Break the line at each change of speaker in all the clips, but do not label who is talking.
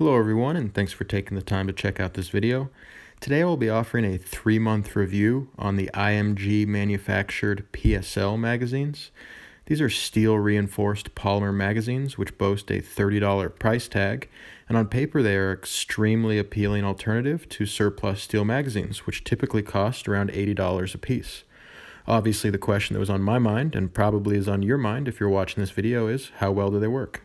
Hello everyone, and thanks for taking the time to check out this video. Today I will be offering a 3-month review on the IMG manufactured PSL magazines. These are steel reinforced polymer magazines which boast a $30 price tag, and on paper they are an extremely appealing alternative to surplus steel magazines, which typically cost around $80 a piece. Obviously the question that was on my mind, and probably is on your mind if you're watching this video, is how well do they work?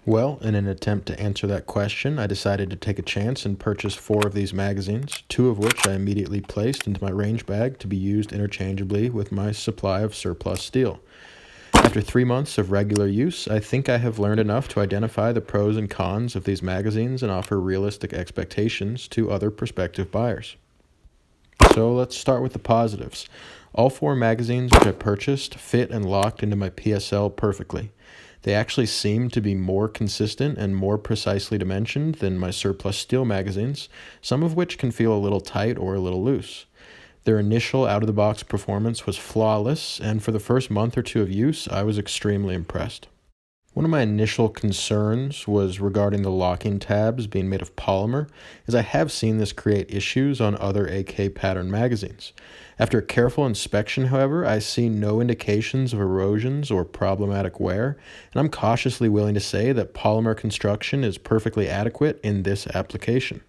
Well, in an attempt to answer that question, I decided to take a chance and purchase 4 of these magazines, 2 of which I immediately placed into my range bag to be used interchangeably with my supply of surplus steel. After 3 months of regular use, I think I have learned enough to identify the pros and cons of these magazines and offer realistic expectations to other prospective buyers. So let's start with the positives. All 4 magazines which I purchased fit and locked into my PSL perfectly. They actually seem to be more consistent and more precisely dimensioned than my surplus steel magazines, some of which can feel a little tight or a little loose. Their initial out-of-the-box performance was flawless, and for the first month or 2 of use, I was extremely impressed. One of my initial concerns was regarding the locking tabs being made of polymer, as I have seen this create issues on other AK pattern magazines. After a careful inspection, however, I see no indications of erosions or problematic wear, and I'm cautiously willing to say that polymer construction is perfectly adequate in this application.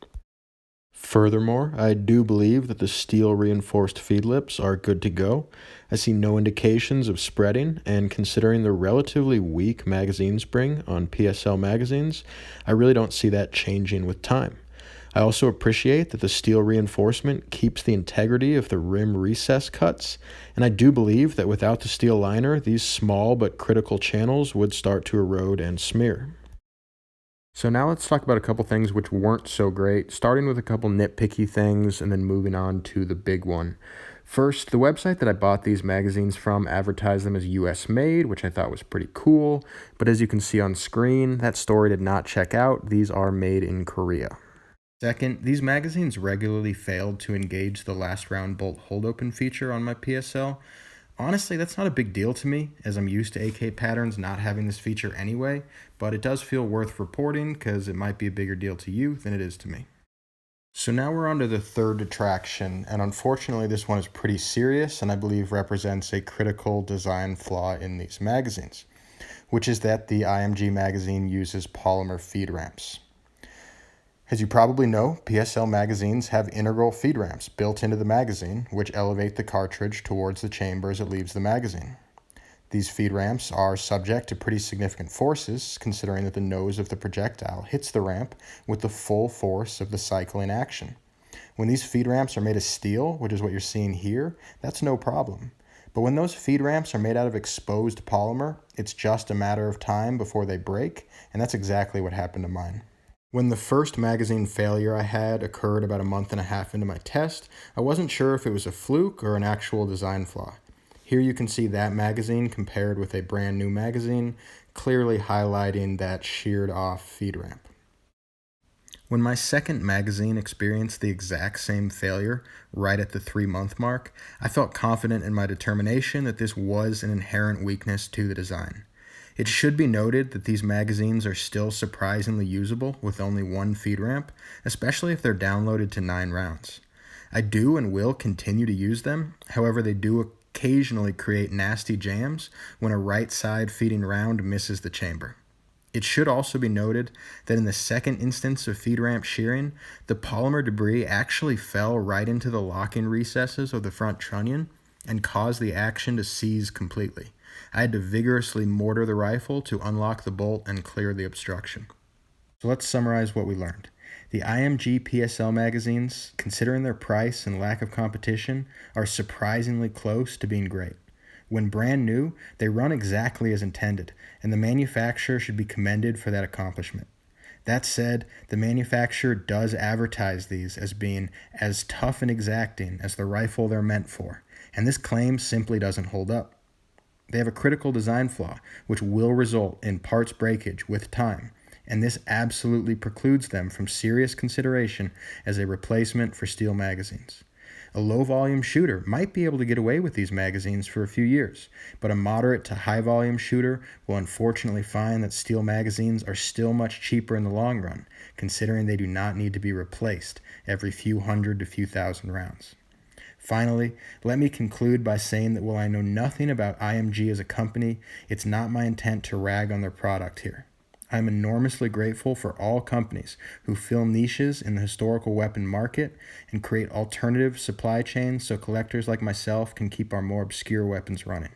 Furthermore, I do believe that the steel reinforced feed lips are good to go. I see no indications of spreading, and considering the relatively weak magazine spring on PSL magazines, I really don't see that changing with time. I also appreciate that the steel reinforcement keeps the integrity of the rim recess cuts, and I do believe that without the steel liner, these small but critical channels would start to erode and smear. So now let's talk about a couple things which weren't so great, starting with a couple nitpicky things and then moving on to the big one. First, the website that I bought these magazines from advertised them as US made, which I thought was pretty cool, but as you can see on screen, that story did not check out. These are made in Korea. Second, these magazines regularly failed to engage the last round bolt hold open feature on my PSL. Honestly, that's not a big deal to me, as I'm used to AK patterns not having this feature anyway, but it does feel worth reporting because it might be a bigger deal to you than it is to me. So now we're on to the third detraction, and unfortunately this one is pretty serious and I believe represents a critical design flaw in these magazines, which is that the IMG magazine uses polymer feed ramps. As you probably know, PSL magazines have integral feed ramps built into the magazine, which elevate the cartridge towards the chamber as it leaves the magazine. These feed ramps are subject to pretty significant forces, considering that the nose of the projectile hits the ramp with the full force of the cycling action. When these feed ramps are made of steel, which is what you're seeing here, that's no problem. But when those feed ramps are made out of exposed polymer, it's just a matter of time before they break, and that's exactly what happened to mine. When the first magazine failure I had occurred about a month and a half into my test, I wasn't sure if it was a fluke or an actual design flaw. Here you can see that magazine compared with a brand new magazine, clearly highlighting that sheared off feed ramp. When my second magazine experienced the exact same failure right at the 3-month mark, I felt confident in my determination that this was an inherent weakness to the design. It should be noted that these magazines are still surprisingly usable with only 1 feed ramp, especially if they're downloaded to 9 rounds. I do and will continue to use them, however they do occasionally create nasty jams when a right side feeding round misses the chamber. It should also be noted that in the second instance of feed ramp shearing, the polymer debris actually fell right into the locking recesses of the front trunnion and caused the action to seize completely. I had to vigorously mortar the rifle to unlock the bolt and clear the obstruction. So let's summarize what we learned. The IMG PSL magazines, considering their price and lack of competition, are surprisingly close to being great. When brand new, they run exactly as intended, and the manufacturer should be commended for that accomplishment. That said, the manufacturer does advertise these as being as tough and exacting as the rifle they're meant for, and this claim simply doesn't hold up. They have a critical design flaw, which will result in parts breakage with time, and this absolutely precludes them from serious consideration as a replacement for steel magazines. A low-volume shooter might be able to get away with these magazines for a few years, but a moderate to high-volume shooter will unfortunately find that steel magazines are still much cheaper in the long run, considering they do not need to be replaced every few hundred to few thousand rounds. Finally, let me conclude by saying that while I know nothing about IMG as a company, it's not my intent to rag on their product here. I'm enormously grateful for all companies who fill niches in the historical weapon market and create alternative supply chains so collectors like myself can keep our more obscure weapons running.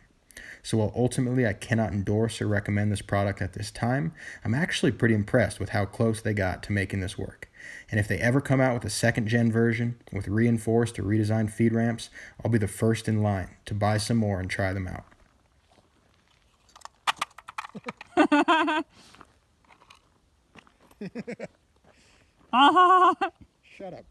So while ultimately I cannot endorse or recommend this product at this time, I'm actually pretty impressed with how close they got to making this work. And if they ever come out with a second-gen version with reinforced or redesigned feed ramps, I'll be the first in line to buy some more and try them out. Shut up.